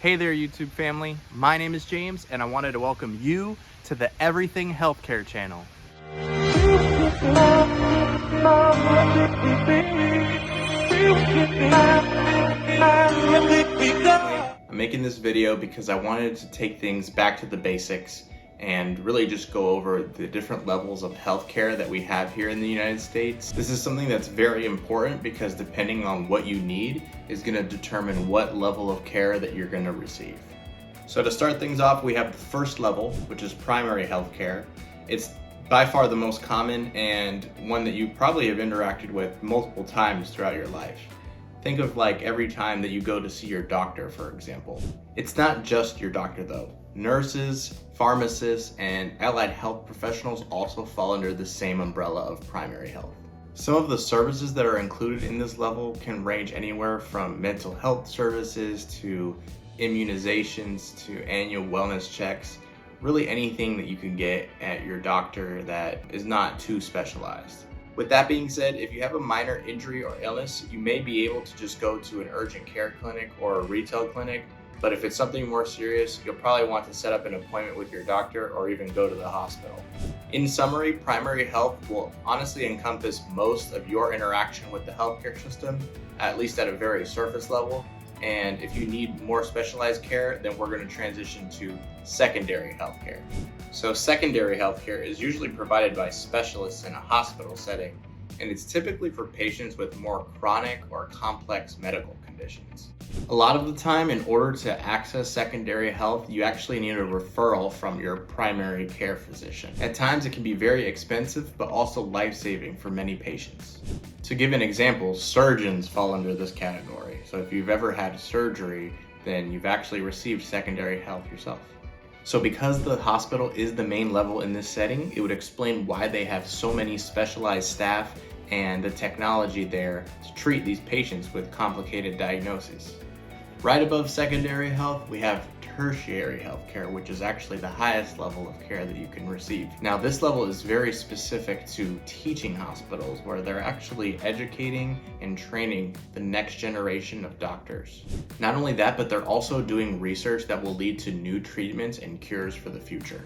Hey there, YouTube family. My name is James, and I wanted to welcome you to the Everything Healthcare channel. I'm making this video because I wanted to take things back to the basics and really just go over the different levels of healthcare that we have here in the United States. This is something that's very important because depending on what you need is going to determine what level of care that you're going to receive. So to start things off, we have the first level, which is primary healthcare. It's by far the most common and one that you probably have interacted with multiple times throughout your life. Think of like every time that you go to see your doctor, for example. It's not just your doctor though. Nurses, pharmacists, and allied health professionals also fall under the same umbrella of primary health. Some of the services that are included in this level can range anywhere from mental health services to immunizations to annual wellness checks. Really anything that you can get at your doctor that is not too specialized. With that being said, if you have a minor injury or illness, you may be able to just go to an urgent care clinic or a retail clinic. But if it's something more serious, you'll probably want to set up an appointment with your doctor or even go to the hospital. In summary, primary health will honestly encompass most of your interaction with the healthcare system, at least at a very surface level. And if you need more specialized care, then we're going to transition to secondary healthcare. So secondary healthcare is usually provided by specialists in a hospital setting, and it's typically for patients with more chronic or complex medical conditions. A lot of the time, in order to access secondary health, you actually need a referral from your primary care physician. At times, it can be very expensive, but also life-saving for many patients. To give an example, surgeons fall under this category. So if you've ever had surgery, then you've actually received secondary health yourself. So because the hospital is the main level in this setting, it would explain why they have so many specialized staff and the technology there to treat these patients with complicated diagnoses. Right above secondary health, we have tertiary healthcare, which is actually the highest level of care that you can receive. Now, this level is very specific to teaching hospitals, where they're actually educating and training the next generation of doctors. Not only that, but they're also doing research that will lead to new treatments and cures for the future.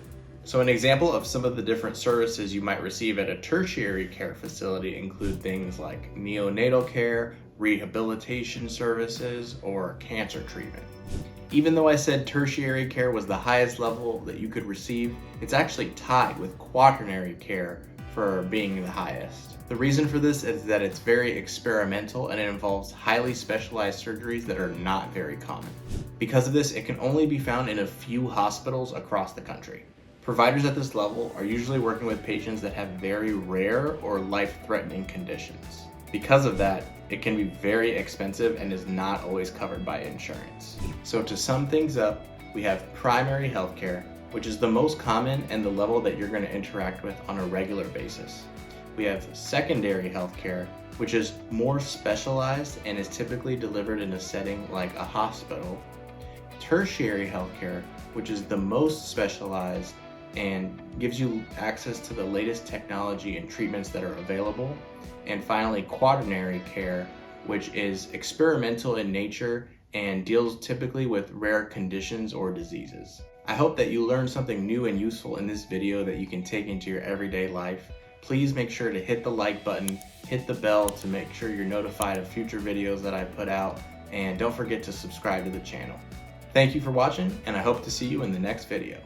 So an example of some of the different services you might receive at a tertiary care facility include things like neonatal care, rehabilitation services, or cancer treatment. Even though I said tertiary care was the highest level that you could receive, it's actually tied with quaternary care for being the highest. The reason for this is that it's very experimental and it involves highly specialized surgeries that are not very common. Because of this, it can only be found in a few hospitals across the country. Providers at this level are usually working with patients that have very rare or life-threatening conditions. Because of that, it can be very expensive and is not always covered by insurance. So to sum things up, we have primary healthcare, which is the most common and the level that you're going to interact with on a regular basis. We have secondary healthcare, which is more specialized and is typically delivered in a setting like a hospital. Tertiary healthcare, which is the most specialized and gives you access to the latest technology and treatments that are available. And finally, quaternary care, which is experimental in nature and deals typically with rare conditions or diseases. I hope that you learned something new and useful in this video that you can take into your everyday life. Please make sure to hit the like button, hit the bell to make sure you're notified of future videos that I put out, and don't forget to subscribe to the channel. Thank you for watching, and I hope to see you in the next video.